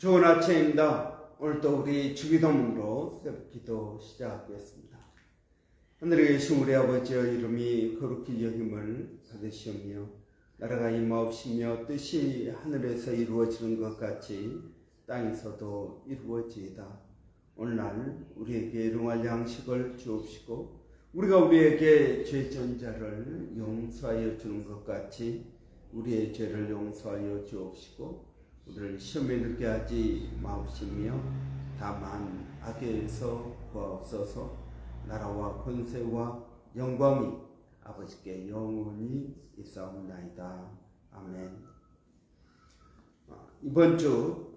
좋은 아침입니다. 오늘도 우리 주기도문으로 새벽 기도 시작하겠습니다. 하늘에 계신 우리 아버지의 이름이 거룩히 여김을 받으시오며 나라가 임하옵시며 뜻이 하늘에서 이루어지는 것 같이 땅에서도 이루어지이다. 오늘날 우리에게 일용할 양식을 주옵시고 우리가 우리에게 죄진 자를 용서하여 주는 것 같이 우리의 죄를 용서하여 주옵시고 우리를 시험에 들게 하지 마옵시며 다만 악에서 구하옵소서. 나라와 권세와 영광이 아버지께 영원히 있사옵나이다. 아멘. 이번 주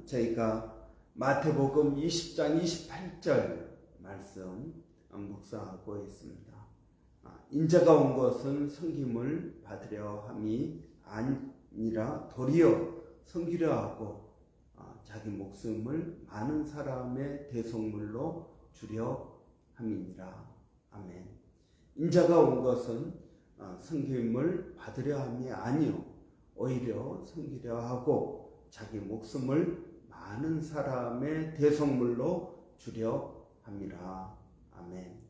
저희가 마태복음 20장 28절 말씀 묵상하고 있습니다. 인자가 온 것은 섬김을 받으려 함이 아니라 도리어 섬기려 하고 자기 목숨을 많은 사람의 대속물로 주려 함이니라. 아멘. 인자가 온 것은 섬김을 받으려 함이 아니요 오히려 섬기려 하고 자기 목숨을 많은 사람의 대속물로 주려 함이라. 아멘.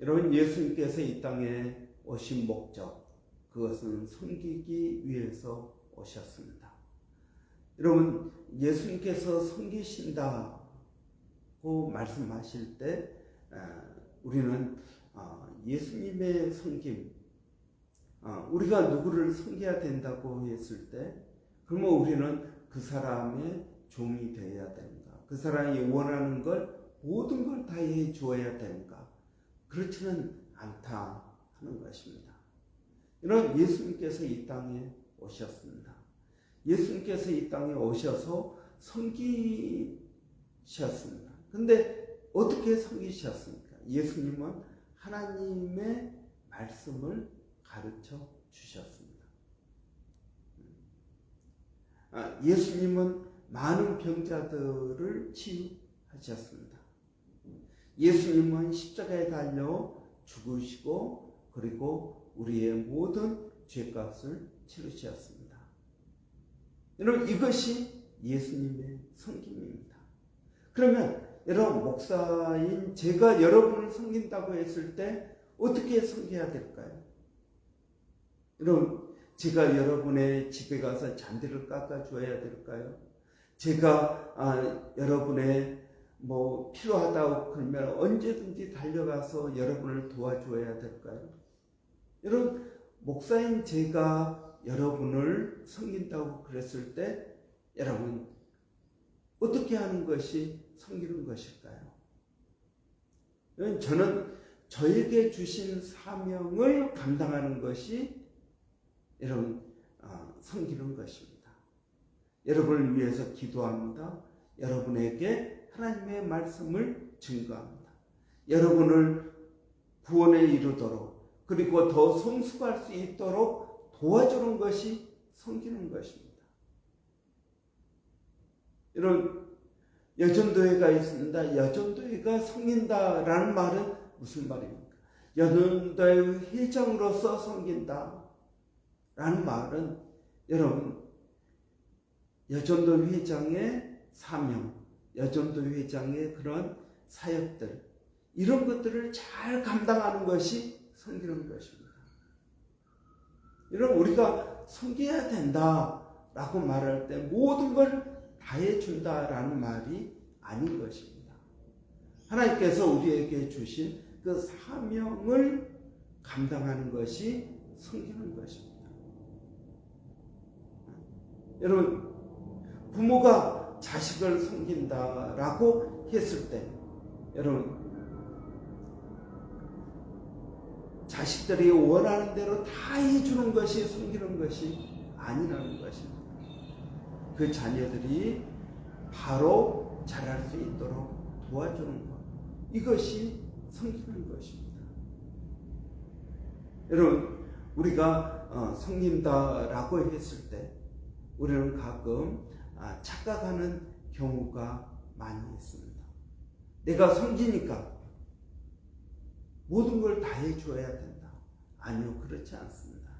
여러분, 예수님께서 이 땅에 오신 목적, 그것은 섬기기 위해서 오셨습니다. 여러분, 예수님께서 섬기신다고 말씀하실 때 우리는 예수님의 섬김, 우리가 누구를 섬겨야 된다고 했을 때 그러면 우리는 그 사람의 종이 되어야 되는가? 그 사람이 원하는 걸 모든 걸 다 해 주어야 되는가? 그렇지는 않다 하는 것입니다. 이런 예수님께서 이 땅에 오셨습니다. 예수님께서 이 땅에 오셔서 섬기셨습니다. 근데 어떻게 섬기셨습니까? 예수님은 하나님의 말씀을 가르쳐 주셨습니다. 예수님은 많은 병자들을 치유하셨습니다. 예수님은 십자가에 달려 죽으시고 그리고 우리의 모든 죄값을 치르셨습니다. 여러분, 이것이 예수님의 섬김입니다. 그러면 여러분, 목사인 제가 여러분을 섬긴다고 했을 때 어떻게 섬겨야 될까요? 여러분, 제가 여러분의 집에 가서 잔디를 깎아줘야 될까요? 제가 여러분의 필요하다고 그러면 언제든지 달려가서 여러분을 도와줘야 될까요? 여러분, 목사인 제가 여러분을 섬긴다고 그랬을 때 여러분 어떻게 하는 것이 섬기는 것일까요? 저는 저에게 주신 사명을 감당하는 것이 여러분 섬기는 것입니다. 여러분을 위해서 기도합니다. 여러분에게 하나님의 말씀을 증거합니다. 여러분을 구원에 이르도록 그리고 더 성숙할 수 있도록 도와주는 것이 섬기는 것입니다. 이런 여전도회가 있습니다. 여전도회가 섬긴다라는 말은 무슨 말입니까? 여전도회 회장으로서 섬긴다라는 말은 여러분 여전도 회장의 사명, 여전도 회장의 그런 사역들 이런 것들을 잘 감당하는 것이 섬기는 것입니다. 여러분, 우리가 섬겨야 된다라고 말할 때 모든 걸 다 해준다라는 말이 아닌 것입니다. 하나님께서 우리에게 주신 그 사명을 감당하는 것이 섬기는 것입니다. 여러분, 부모가 자식을 섬긴다라고 했을 때 여러분 자식들이 원하는 대로 다 해주는 것이 섬기는 것이 아니라는 것입니다. 그 자녀들이 바로 자랄 수 있도록 도와주는 것, 이것이 섬기는 것입니다. 여러분, 우리가 섬긴다라고 했을 때 우리는 가끔 착각하는 경우가 많이 있습니다. 내가 섬기니까 모든 걸 다 해줘야 된다. 아니요, 그렇지 않습니다.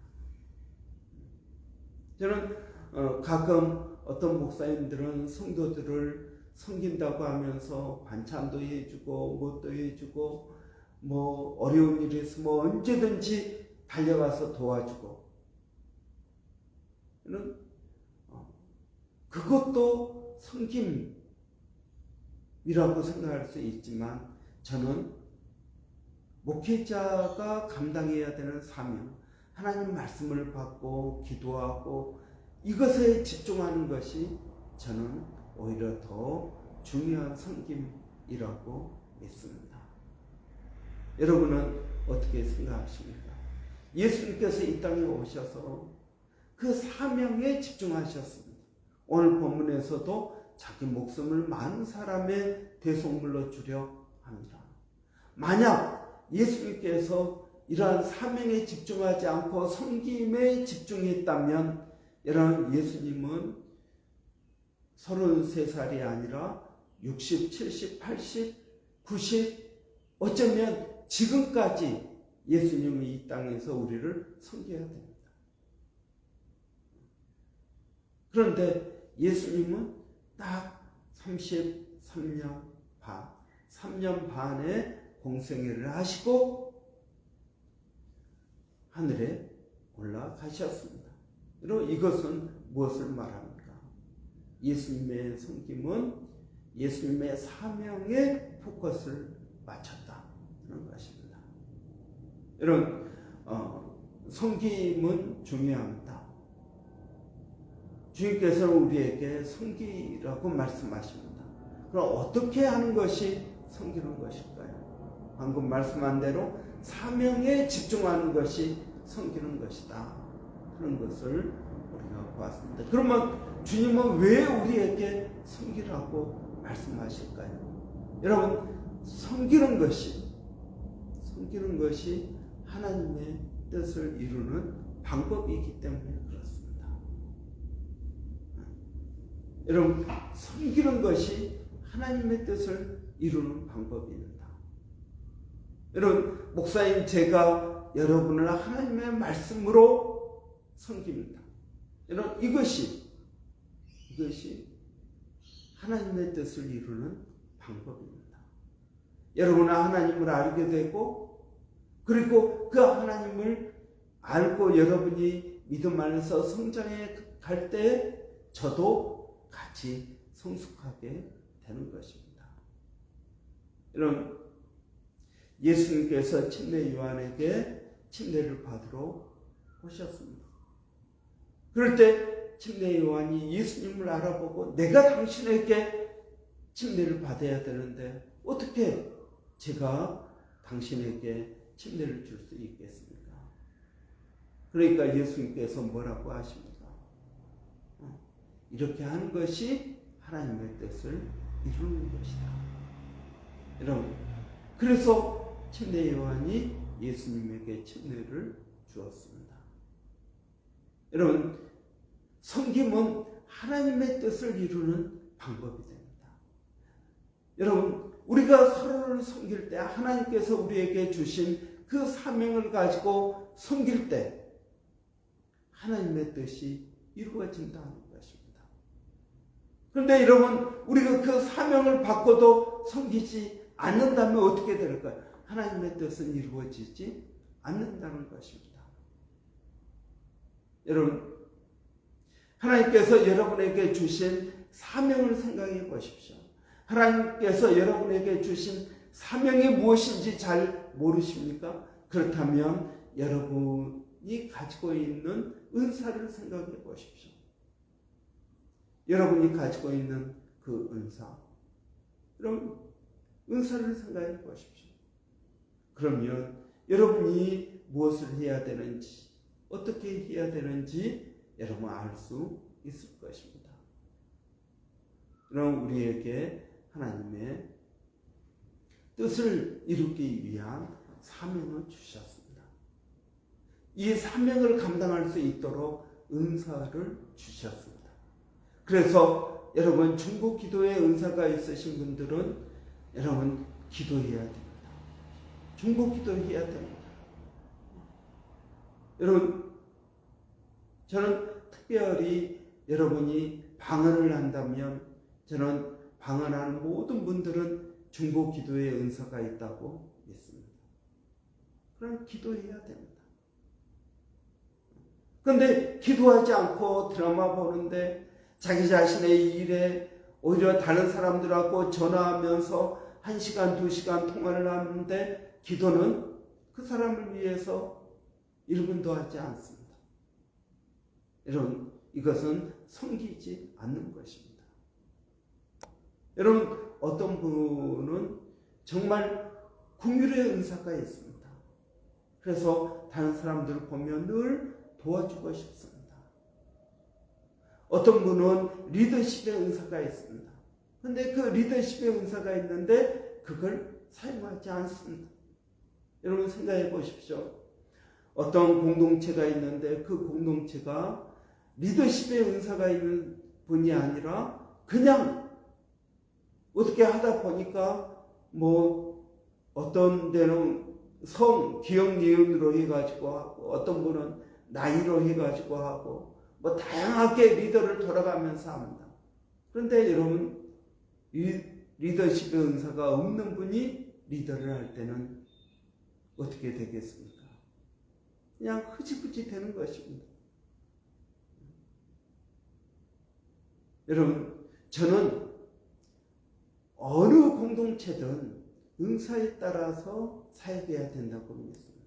저는 가끔 어떤 목사님들은 성도들을 섬긴다고 하면서 반찬도 해주고 뭣도 해주고 뭐 어려운 일이 있으면 언제든지 달려가서 도와주고, 그것도 섬김이라고 생각할 수 있지만, 저는 목회자가 감당해야 되는 사명, 하나님 말씀을 받고 기도하고 이것에 집중하는 것이 저는 오히려 더 중요한 섬김이라고 믿습니다. 여러분은 어떻게 생각하십니까? 예수님께서 이 땅에 오셔서 그 사명에 집중하셨습니다. 오늘 본문에서도 자기 목숨을 많은 사람의 대속물로 주려 합니다. 만약 예수님께서 이러한 사명에 집중하지 않고 섬김에 집중했다면, 여러분, 예수님은 33살이 아니라 60, 70, 80, 90, 어쩌면 지금까지 예수님은 이 땅에서 우리를 섬겨야 됩니다. 그런데 예수님은 딱 33년 반, 3년 반의 공생애를 하시고 하늘에 올라가셨습니다. 그리고 이것은 무엇을 말합니까? 예수님의 섬김은 예수님의 사명에 포커스를 맞췄다는 것입니다. 여러분, 섬김은 중요합니다. 주님께서는 우리에게 섬기라고 말씀하십니다. 그럼 어떻게 하는 것이 섬기는 것일까요? 방금 말씀한 대로 사명에 집중하는 것이 섬기는 것이다, 그런 것을 우리가 보았습니다. 그러면 주님은 왜 우리에게 섬기라고 말씀하실까요? 여러분, 섬기는 것이 하나님의 뜻을 이루는 방법이기 때문에 그렇습니다. 여러분, 섬기는 것이 하나님의 뜻을 이루는 방법입니다. 여러분, 목사님, 제가 여러분을 하나님의 말씀으로 섬깁니다. 여러분, 이것이 하나님의 뜻을 이루는 방법입니다. 여러분은 하나님을 알게 되고, 그리고 그 하나님을 알고 여러분이 믿음 안에서 성장해 갈 때 저도 같이 성숙하게 되는 것입니다. 여러분, 예수님께서 침례 요한에게 침례를 받으러 오셨습니다. 그럴 때 침례 요한이 예수님을 알아보고, 내가 당신에게 침례를 받아야 되는데 어떻게 제가 당신에게 침례를 줄 수 있겠습니까? 그러니까 예수님께서 뭐라고 하십니까? 이렇게 하는 것이 하나님의 뜻을 이루는 것이다. 여러분, 그래서 침례 요한이 예수님에게 침례를 주었습니다. 여러분, 섬김은 하나님의 뜻을 이루는 방법이 됩니다. 여러분, 우리가 서로를 섬길 때 하나님께서 우리에게 주신 그 사명을 가지고 섬길 때 하나님의 뜻이 이루어진다는 것입니다. 그런데 여러분, 우리가 그 사명을 받고도 섬기지 않는다면 어떻게 될까요? 하나님의 뜻은 이루어지지 않는다는 것입니다. 여러분, 하나님께서 여러분에게 주신 사명을 생각해 보십시오. 하나님께서 여러분에게 주신 사명이 무엇인지 잘 모르십니까? 그렇다면 여러분이 가지고 있는 은사를 생각해 보십시오. 여러분이 가지고 있는 그 은사, 그럼 은사를 생각해 보십시오. 그러면 여러분이 무엇을 해야 되는지, 어떻게 해야 되는지 여러분 알 수 있을 것입니다. 그럼 우리에게 하나님의 뜻을 이루기 위한 사명을 주셨습니다. 이 사명을 감당할 수 있도록 은사를 주셨습니다. 그래서 여러분, 중보 기도의 은사가 있으신 분들은 여러분 기도해야 됩니다. 중보 기도해야 됩니다. 여러분, 저는 특별히 여러분이 방언을 한다면 저는 방언하는 모든 분들은 중보 기도의 은사가 있다고 믿습니다. 그럼 기도해야 됩니다. 그런데 기도하지 않고 드라마 보는데 자기 자신의 일에 오히려 다른 사람들하고 전화하면서 1시간, 2시간 통화를 하는데 기도는 그 사람을 위해서 1분도 하지 않습니다. 여러분, 이것은 섬기지 않는 것입니다. 여러분, 어떤 분은 정말 긍휼의 은사가 있습니다. 그래서 다른 사람들을 보면 늘 도와주고 싶습니다. 어떤 분은 리더십의 은사가 있습니다. 그런데 그 리더십의 은사가 있는데 그걸 사용하지 않습니다. 여러분 생각해 보십시오. 어떤 공동체가 있는데 그 공동체가 리더십의 은사가 있는 분이 아니라 그냥 어떻게 하다 보니까 뭐 어떤 데는 기억 니은으로 해가지고 하고 어떤 분은 나이로 해가지고 하고 뭐 다양하게 리더를 돌아가면서 합니다. 그런데 여러분 이 리더십의 은사가 없는 분이 리더를 할 때는 어떻게 되겠습니까? 그냥 흐지부지 되는 것입니다. 여러분, 저는 어느 공동체든 은사에 따라서 사역해야 된다고 믿습니다.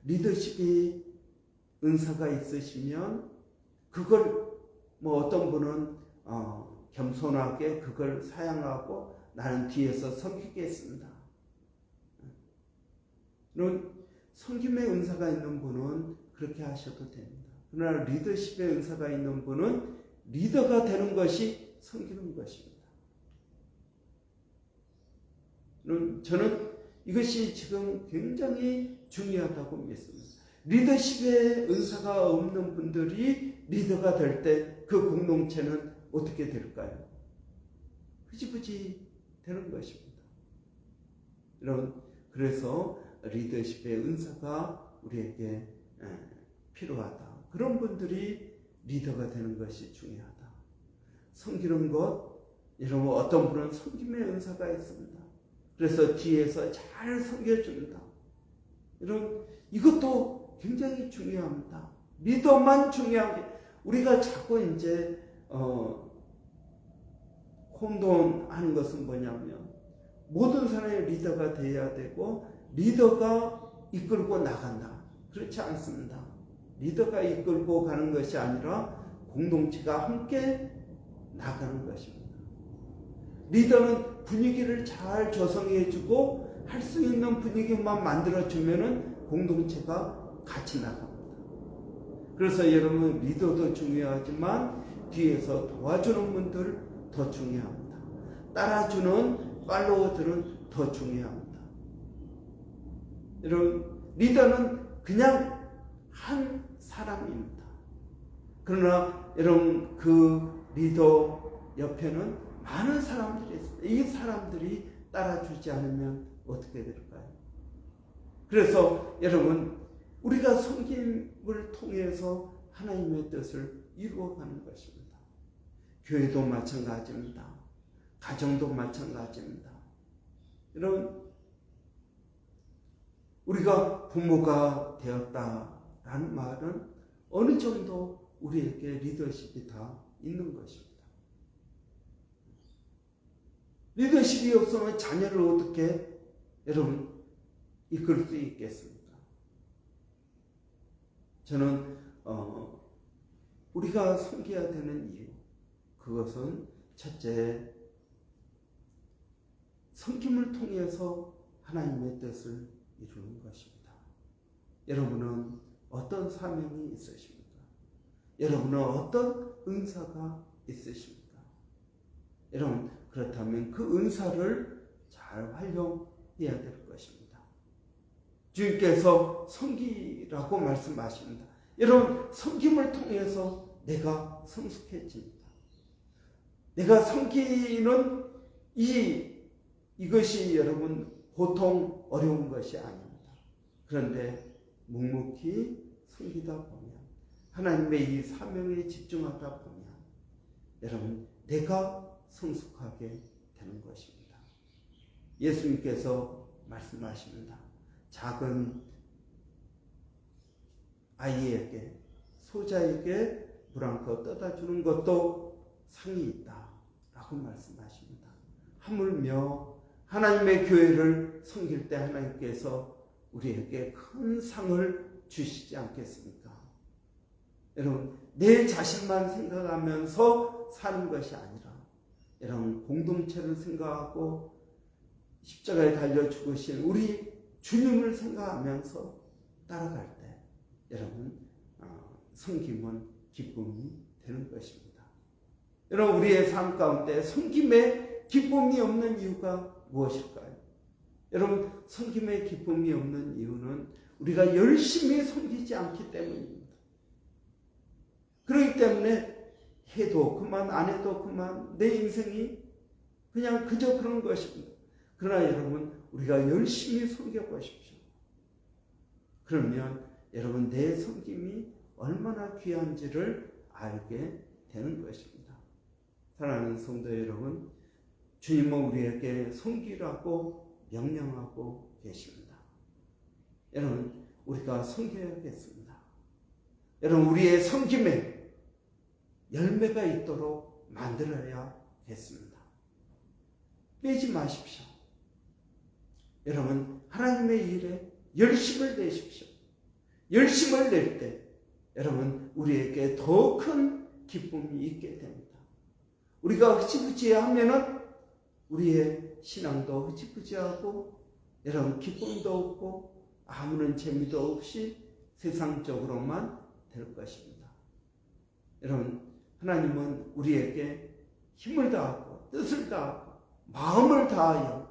리더십이 은사가 있으시면 그걸 뭐 어떤 분은 겸손하게 그걸 사용하고 나는 뒤에서 섬기겠습니다. 섬김의 은사가 있는 분은 그렇게 하셔도 됩니다. 그러나 리더십의 은사가 있는 분은 리더가 되는 것이 섬기는 것입니다. 저는 이것이 지금 굉장히 중요하다고 믿습니다. 리더십의 은사가 없는 분들이 리더가 될 때 그 공동체는 어떻게 될까요? 흐지부지 되는 것입니다. 여러분, 그래서 리더십의 은사가 우리에게 필요하다. 그런 분들이 리더가 되는 것이 중요하다. 섬기는 것, 여러분 어떤 분은 섬김의 은사가 있습니다. 그래서 뒤에서 잘 섬겨줍니다. 여러분 이것도 굉장히 중요합니다. 리더만 중요한 게 우리가 자꾸 이제 혼돈하는 것은 뭐냐면 모든 사람의 리더가 되어야 되고 리더가 이끌고 나간다. 그렇지 않습니다. 리더가 이끌고 가는 것이 아니라 공동체가 함께 나가는 것입니다. 리더는 분위기를 잘 조성해주고 할 수 있는 분위기만 만들어주면 공동체가 같이 나갑니다. 그래서 여러분 리더도 중요하지만 뒤에서 도와주는 분들 더 중요합니다. 따라주는 팔로워들은 더 중요합니다. 여러분 리더는 그냥 한 사람입니다. 그러나 여러분 그 리더 옆에는 많은 사람들이 있습니다. 이 사람들이 따라주지 않으면 어떻게 될까요? 그래서 여러분 우리가 섬김을 통해서 하나님의 뜻을 이루어가는 것입니다. 교회도 마찬가지입니다. 가정도 마찬가지입니다. 여러분 우리가 부모가 되었다라는 말은 어느 정도 우리에게 리더십이 다 있는 것입니다. 리더십이 없으면 자녀를 어떻게 여러분 이끌 수 있겠습니까? 저는 우리가 섬겨야 되는 이유 그것은 첫째 섬김을 통해서 하나님의 뜻을 이루는 것입니다. 여러분은 어떤 사명이 있으십니까? 여러분은 어떤 은사가 있으십니까? 여러분 그렇다면 그 은사를 잘 활용해야 될 것입니다. 주님께서 섬기라고 말씀하십니다. 여러분 섬김을 통해서 내가 성숙해집니다. 내가 섬기는 이것이 여러분 보통 어려운 것이 아닙니다. 그런데 묵묵히 섬기다 보면 하나님의 이 사명에 집중하다 보면 여러분 내가 성숙하게 되는 것입니다. 예수님께서 말씀하십니다. 작은 아이에게, 소자에게 물 한 컵 떠다 주는 것도 상이 있다 라고 말씀하십니다. 하물며 하나님의 교회를 섬길 때 하나님께서 우리에게 큰 상을 주시지 않겠습니까? 여러분 내 자신만 생각하면서 사는 것이 아니라 여러분 공동체를 생각하고 십자가에 달려 죽으신 우리 주님을 생각하면서 따라갈 때 여러분 섬김은 기쁨이 되는 것입니다. 여러분 우리의 삶 가운데 섬김에 기쁨이 없는 이유가 무엇일까요? 여러분 섬김에 기쁨이 없는 이유는 우리가 열심히 섬기지 않기 때문입니다. 그렇기 때문에 해도 그만 안 해도 그만 내 인생이 그냥 그저 그런 것입니다. 그러나 여러분 우리가 열심히 섬겨보십시오. 그러면 여러분 내 섬김이 얼마나 귀한지를 알게 되는 것입니다. 사랑하는 성도 여러분, 주님은 우리에게 섬기라고 명령하고 계십니다. 여러분 우리가 섬겨야겠습니다. 여러분 우리의 섬김에 열매가 있도록 만들어야겠습니다. 빼지 마십시오. 여러분 하나님의 일에 열심을 내십시오. 열심을 낼 때 여러분 우리에게 더 큰 기쁨이 있게 됩니다. 우리가 흐지부지하면은 우리의 신앙도 흐지부지하고 여러분 기쁨도 없고 아무런 재미도 없이 세상적으로만 될 것입니다. 여러분 하나님은 우리에게 힘을 다하고 뜻을 다하고 마음을 다하여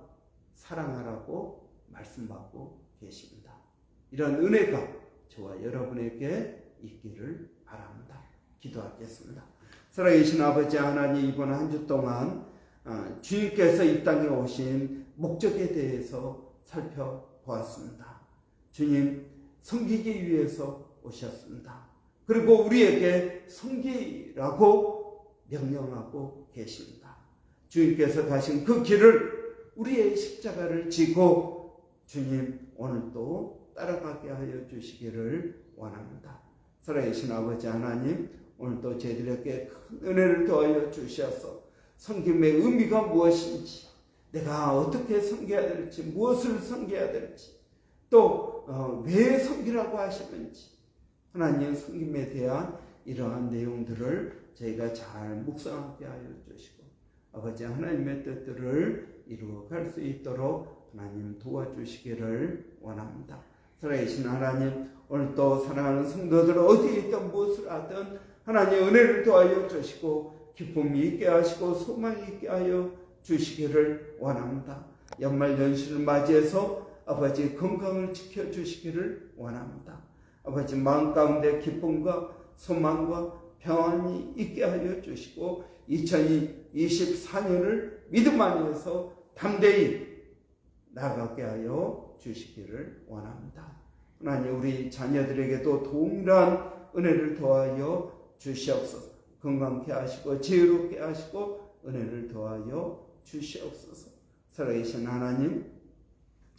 사랑하라고 말씀하고 계십니다. 이런 은혜가 저와 여러분에게 있기를 바랍니다. 기도하겠습니다. 살아계신 아버지 하나님, 이번 한 주 동안 주님께서 이 땅에 오신 목적에 대해서 살펴보았습니다. 주님, 섬기기 위해서 오셨습니다. 그리고 우리에게 섬기라고 명령하고 계십니다. 주님께서 가신 그 길을 우리의 십자가를 지고 주님 오늘도 따라가게 하여 주시기를 원합니다. 살아계신 아버지 하나님, 오늘도 저희들에게 큰 은혜를 더하여 주셔서 섬김의 의미가 무엇인지, 내가 어떻게 섬겨야 될지, 무엇을 섬겨야 될지, 또 왜 섬기라고 하시는지 하나님 섬김에 대한 이러한 내용들을 저희가 잘 묵상하게 하여 주시고 아버지 하나님의 뜻들을 이루어갈 수 있도록 하나님 도와주시기를 원합니다. 살아계신 하나님, 오늘도 사랑하는 성도들 어디에 있든 무엇을 하든 하나님 은혜를 더하여 주시고 기쁨이 있게 하시고 소망이 있게 하여 주시기를 원합니다. 연말 연시를 맞이해서 아버지 건강을 지켜주시기를 원합니다. 아버지 마음 가운데 기쁨과 소망과 평안이 있게 하여 주시고 2024년을 믿음 안에서 담대히 나가게 하여 주시기를 원합니다. 하나님 우리 자녀들에게도 동일한 은혜를 더하여 주시옵소서. 건강케 하시고 지혜롭게 하시고 은혜를 더하여 주시옵소서. 살아계신 하나님,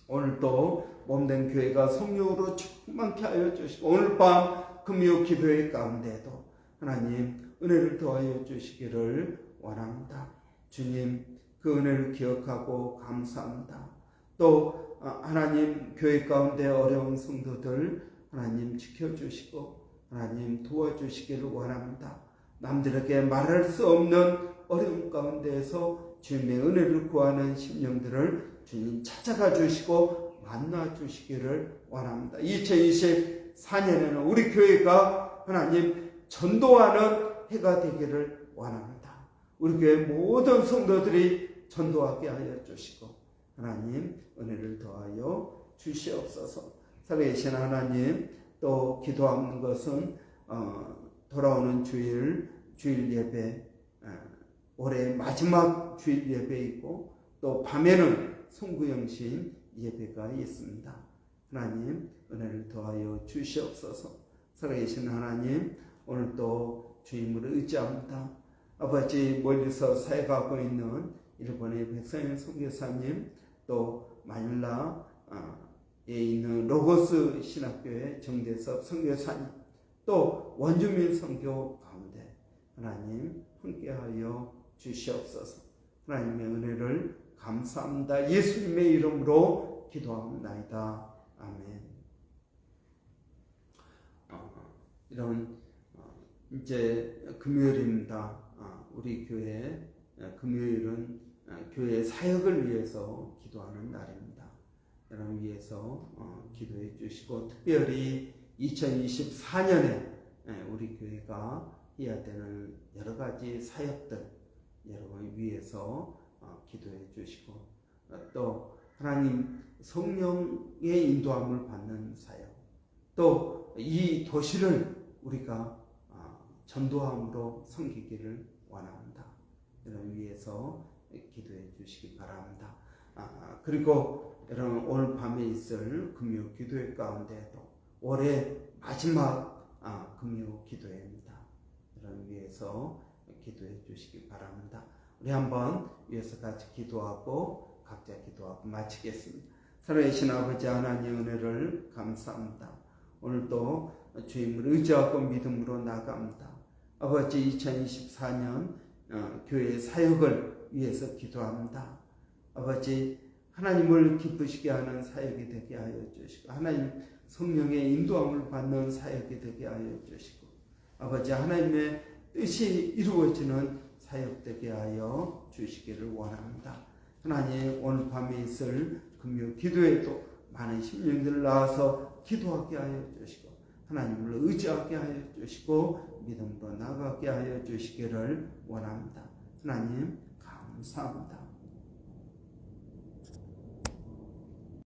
오늘도 몸된 교회가 성령으로 충만케 하여 주시고 오늘 밤 금요 기도회 가운데도 하나님 은혜를 더하여 주시기를 원합니다. 주님 그 은혜를 기억하고 감사합니다. 또 하나님 교회 가운데 어려운 성도들 하나님 지켜주시고 하나님 도와주시기를 원합니다. 남들에게 말할 수 없는 어려움 가운데에서 주님의 은혜를 구하는 심령들을 주님 찾아가 주시고 만나 주시기를 원합니다. 2024년에는 우리 교회가 하나님 전도하는 해가 되기를 원합니다. 우리 교회 모든 성도들이 전도하게 하여 주시고 하나님 은혜를 더하여 주시옵소서. 살아계신 하나님, 또 기도하는 것은 돌아오는 주일 예배, 올해 마지막 주일 예배 있고 또 밤에는 송구영신 예배가 있습니다. 하나님 은혜를 더하여 주시옵소서. 살아계신 하나님, 오늘도 주님을 의지합니다. 아버지 멀리서 사역하고 있는 일본의 백성현 선교사님, 또 마닐라에 있는 로고스 신학교의 정대섭 선교사님, 또 원주민 선교 가운데 하나님 함께하여 주시옵소서. 하나님의 은혜를 감사합니다. 예수님의 이름으로 기도합니다. 아멘. 이제 금요일입니다. 우리 교회 금요일은 교회 사역을 위해서 기도하는 날입니다. 여러분 위해서 기도해 주시고, 특별히 2024년에 우리 교회가 해야 되는 여러 가지 사역들 여러분 위해서 기도해 주시고, 또 하나님 성령의 인도함을 받는 사역, 또 이 도시를 우리가 전도함으로 섬기기를 원합니다. 여러분 위해서 기도해 주시기 바랍니다. 그리고 여러분 오늘 밤에 있을 금요 기도회 가운데도 올해 마지막 금요 기도회입니다. 여러분 위해서 기도해 주시기 바랍니다. 우리 한번 위해서 같이 기도하고 각자 기도하고 마치겠습니다. 살아계신 아버지 하나님 은혜를 감사합니다. 오늘도 주님을 의지하고 믿음으로 나갑니다. 아버지 2024년 교회 사역을 위해서 기도합니다. 아버지 하나님을 기쁘시게 하는 사역이 되게 하여 주시고, 하나님 성령의 인도함을 받는 사역이 되게 하여 주시고, 아버지 하나님의 뜻이 이루어지는 사역 되게 하여 주시기를 원합니다. 하나님 오늘 밤에 있을 금요 기도에도 많은 심령들 나와서 기도하게 하여 주시고, 하나님을 의지하게 하여 주시고, 믿음으로 나가게 하여 주시기를 원합니다. 하나님 감사합니다.